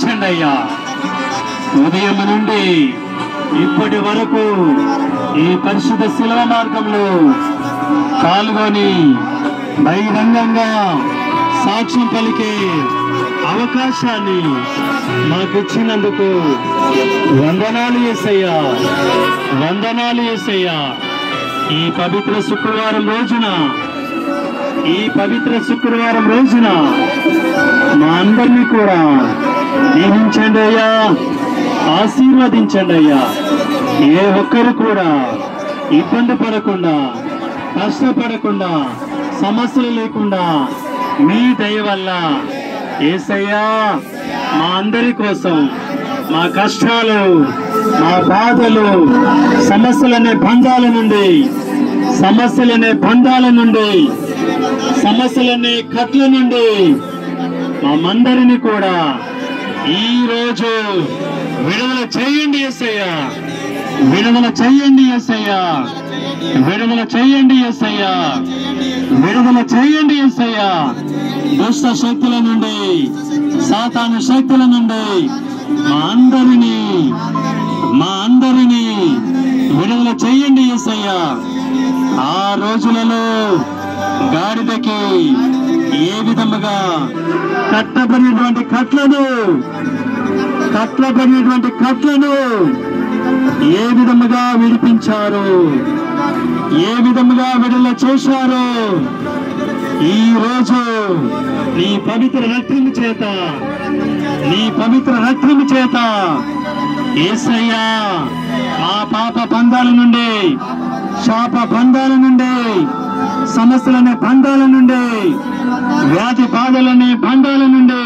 దీవించండి అయ్యా. ఉదయం నుండి ఇప్పటి వరకు ఈ పరిశుద్ధ శిలువ మార్గంలో పాల్గొని బహిరంగంగా సాక్ష్యం పలికే అవకాశాన్ని మాకు ఇచ్చినందుకు వందనాలు యేసయ్యా, వందనాలు యేసయ్యా. ఈ పవిత్ర శుక్రవారం రోజున మా అందరినీ కూడా దీవించండి అయ్యా, ఆశీర్వదించండి అయ్యా. ఏ ఒక్కరు కూడా ఇబ్బంది పడకుండా, కష్టపడకుండా, సమస్యలు లేకుండా మీ దయ వల్ల యేసయ్యా మా అందరి కోసం మా కష్టాలు, మా బాధలు, సమస్యలనే బంధాల నుండి, సమస్యలనే కట్ల నుండి మామందరిని కూడా ఈ రోజు విడుదల చేయండి యేసయ్యా, విడుదల చేయండి యేసయ్యా, విడుదల చేయండి యేసయ్యా, విడుదల చేయండి యేసయ్యా. దుష్ట శక్తుల నుండి, సాతాను శక్తుల నుండి మా అందరినీ విడుదల చేయండి యేసయ్యా. ఆ రోజులలో గాడిదకి ఏ విధముగా కట్టబడినటువంటి కట్లను ఏ విధముగా విడిపించారు, ఏ విధముగా విడుదల చేశారు, ఈ రోజు నీ పవిత్ర రక్తము చేత యేసయ్యా మా పాప బంధాల నుండి, శాప బంధాల నుండి, సమస్యలనే బంధాల నుండి, వ్యాధి బాధలనే బంధాల నుండి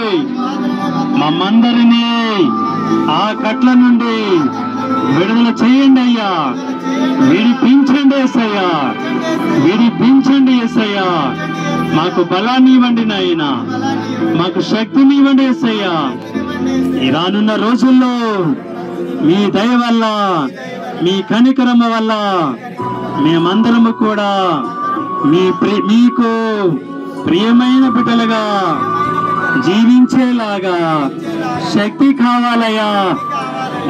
మమ్మందరినీ ఆ కట్ల నుండి విడుదల చేయండి అయ్యా, విడిపించండి యేసయ్యా, విడిపించండి యేసయ్యా. మాకు బలాన్ని ఇవ్వండి నాయన, మాకు శక్తిని ఇవ్వండి యేసయ్యా. ఈ రానున్న రోజుల్లో మీ దయ వల్ల, మీ కనికరమ వల్ల మేమందరము కూడా మీకు ప్రియమైన బిడ్డలుగా జీవించేలాగా శక్తి కావాలయ్యా.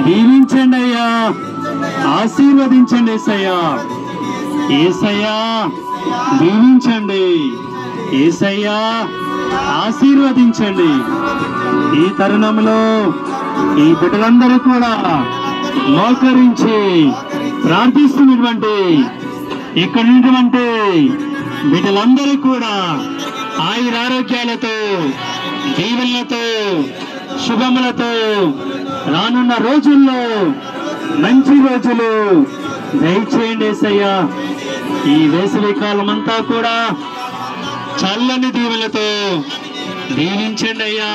దీవించండి అయ్యా, ఆశీర్వదించండి యేసయ్యా. యేసయ్యా దీవించండి, యేసయ్యా ఆశీర్వదించండి. ఈ తరుణంలో ఈ బిడ్డలందరూ కూడా మోకరించి ప్రార్థిస్తున్నటువంటి ఇక్కడ ఉన్నటువంటి బిడ్డలందరూ కూడా ఆయురారోగ్యాలతో, దీవెనలతో, శుభములతో రానున్న రోజుల్లో మంచి రోజులు దయచేయండి యేసయ్యా. ఈ వేసవి కాలం అంతా కూడా చల్లని దీవెనలతో దీవించండి అయ్యా,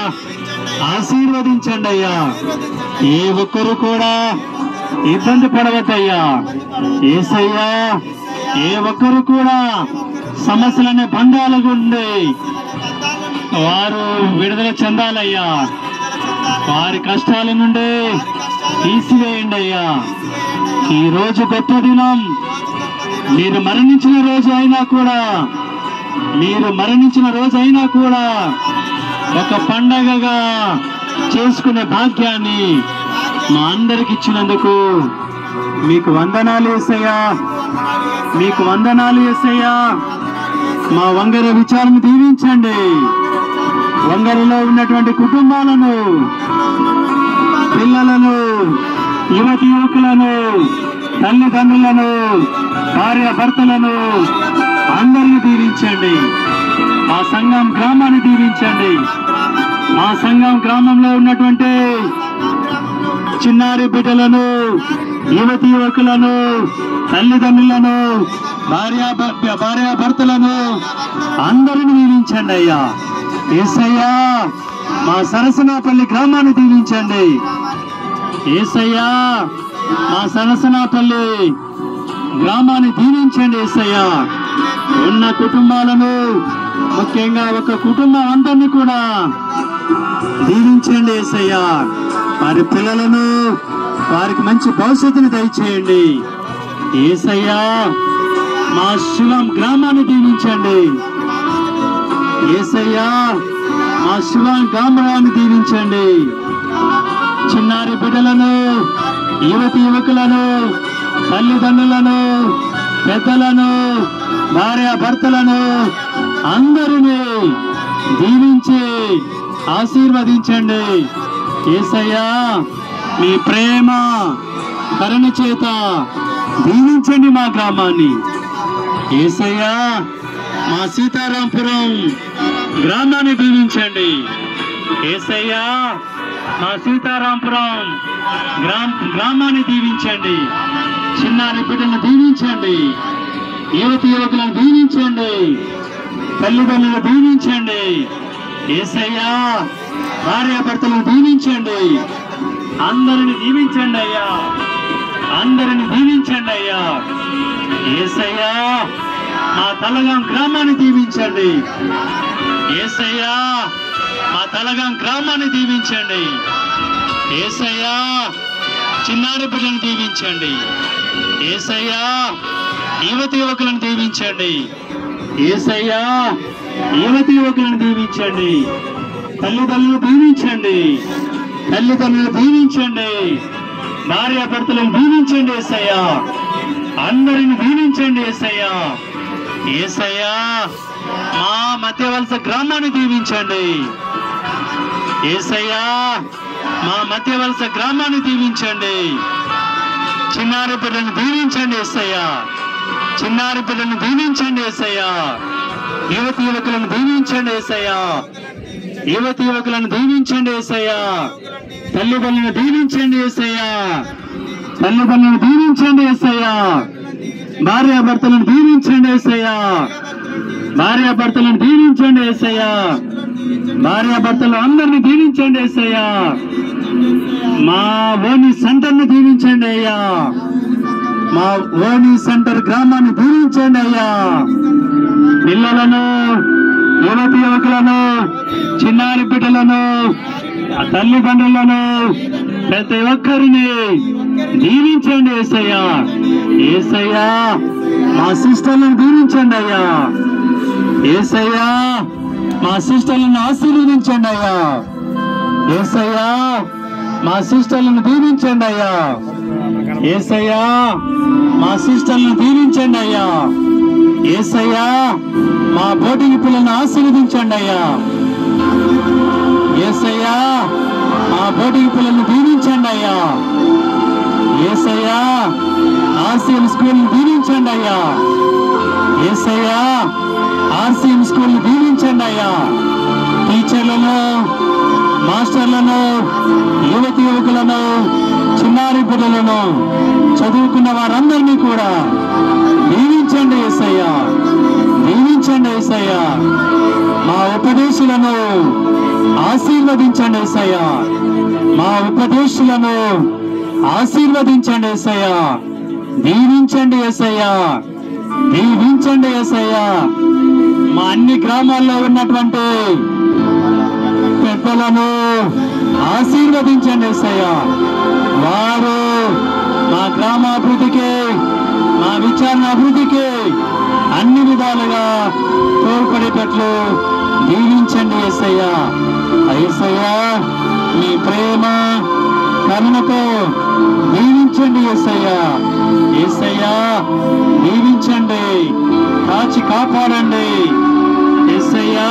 ఆశీర్వదించండి అయ్యా. ఏ ఒక్కరు కూడా ఇబ్బంది పడవద్దయ్యా యేసయ్యా. ఏ ఒక్కరు కూడా సమస్యలనే బంధాల గుండి వారు విడుదల చెందాలయ్యా. వారి కష్టాల నుండి తీసివేయండి అయ్యా. ఈ రోజు గొప్ప దినం, మీరు మరణించిన రోజు అయినా కూడా ఒక పండగగా చేసుకునే భాగ్యాన్ని మా అందరికి ఇచ్చినందుకు మీకు వందనాలు యేసయ్యా, మీకు వందనాలు యేసయ్యా. మా వంగర విచారణ దీవించండి. వంగరలో ఉన్నటువంటి కుటుంబాలను, పిల్లలను, యువతి యువకులను, తల్లిదండ్రులను, భార్య భర్తలను అందరినీ దీవించండి. మా సంఘం గ్రామాన్ని దీవించండి. మా సంఘం గ్రామంలో ఉన్నటువంటి చిన్నారి బిడ్డలను, యువతి యువకులను, తల్లిదండ్రులను, భార్య భర్తలను అందరిని దీవించండి అయ్యా. యేసయ్యా మా సరసనాపల్లి గ్రామాన్ని దీవించండి. యేసయ్యా మా సరసనాపల్లి గ్రామాన్ని దీవించండి. యేసయ్యా ఉన్న కుటుంబాలను, ముఖ్యంగా ఒక కుటుంబం అందరినీ కూడా దీవించండి. యేసయ్యా వారి పిల్లలను, వారికి మంచి భవిష్యత్తుని దయచేయండి. యేసయ్యా మా శివం గ్రామాన్ని దీవించండి. యేసయ్యా మా శివాన్ గాంభీర్యాన్ని దీవించండి. చిన్నారి బిడ్డలను, యువతి యువకులను, తల్లిదండ్రులను, పెద్దలను, భార్య భర్తలను అందరినీ దీవించి ఆశీర్వదించండి. యేసయ్యా మీ ప్రేమ కరుణ చేత దీవించండి మా గ్రామాన్ని. యేసయ్యా మా సీతారాంపురం గ్రామాన్ని దీవించండి. యేసయ్యా మా సీతారాంపురం గ్రామాన్ని దీవించండి. చిన్నారి బిడ్డలను దీవించండి, యువతి యువకులను దీవించండి, తల్లిదండ్రులను దీవించండి. యేసయ్యా భార్యాభర్తలను దీవించండి. అందరిని దీవించండి అయ్యా, అందరిని దీవించండి అయ్యా. యేసయ్యా మా తలగాం గ్రామాన్ని దీవించండి. యేసయ్యా మా తలగాం గ్రామాన్ని దీవించండి. యేసయ్యా చిన్నారి బిడ్డలను దీవించండి. యేసయ్యా యువతి యువకులను దీవించండి. యేసయ్యా యువతి యువకులను దీవించండి. తల్లిదండ్రులను దీవించండి, తల్లిదండ్రులను దీవించండి, భార్యాభర్తలను దీవించండి. యేసయ్యా అందరిని దీవించండి. యేసయ్యా యేసయ్యా మా మధ్యవలస గ్రామాన్ని దీవించండి. యేసయ్యా మా మధ్యవలస గ్రామాన్ని దీవించండి. చిన్నారి బిడ్డలను దీవించండి. యేసయ్యా చిన్నారి బిడ్డలను దీవించండి. యేసయ్యా యువతి యువకులను దీవించండి. యేసయ్యా యువతి యువకులను దీవించండి. యేసయ్యా తల్లిదండ్రులను దీవించండి. యేసయ్యా తల్లిదండ్రులను దీవించండి. యేసయ్యా భార్యాభర్తలను దీవించండి. యేసయ్యా భార్యాభర్తలను దీవించండి. యేసయ్యా భార్యాభర్తలు అందరినీ దీవించండి. యేసయ్యా మా ఓని సెంటర్ను దీవించండి అయ్యా, మా ఓని సెంటర్ గ్రామాన్ని దీవించండి అయ్యా. పిల్లలను, యువతి యువకులను, చిన్నారి బిడ్డలను, తల్లిదండ్రులను, ప్రతి ఒక్కరిని దీవించండి. యేసయ్యా యేసయ్యా మా సిస్టర్లను దీవించండి అయ్యా. యేసయ్యా మా సిస్టర్లను ఆశీర్వదించండి అయ్యా. యేసయ్యా మా సిస్టర్లను దీవించండి అయ్యా. యేసయ్యా మా సిస్టర్లను దీవించండి అయ్యా. యేసయ్యా మా బోటింగ్ పిల్లలను ఆశీర్వదించండి అయ్యా. యేసయ్యా మా బోటింగ్ పిల్లలను దీవించండి అయ్యా. యేసయ్యా ఆర్సీఎం స్కూల్ దీవించండి అయ్యా. యేసయ్యా ఆర్సీఎం స్కూల్ దీవించండి అయ్యా. టీచర్లను, మాస్టర్లను, యువతి యువకులను, చిన్నారి బిడ్డలను, చదువుకున్న వారందరినీ కూడా దీవించండి. యేసయ్యా దీవించండి. యేసయ్యా మా ఉపదేశులను ఆశీర్వదించండి. యేసయ్యా మా ఉపదేశులను ఆశీర్వదించండి. యేసయ్యా దీవించండి. యేసయ్యా దీవించండి. యేసయ్యా మా అన్ని గ్రామాల్లో ఉన్నటువంటి పెద్దలను ఆశీర్వదించండి. యేసయ్యా వారు మా గ్రామాభివృద్ధికి, మా విచారణ అభివృద్ధికి అన్ని విధాలుగా తోడ్పడేటట్లు దీవించండి. యేసయ్యా యేసయ్యా మీ ప్రేమ కరుణతో దీవించండి. యేసయ్యా యేసయ్యా దీవించండి, కాచి కాపాడండి. యేసయ్యా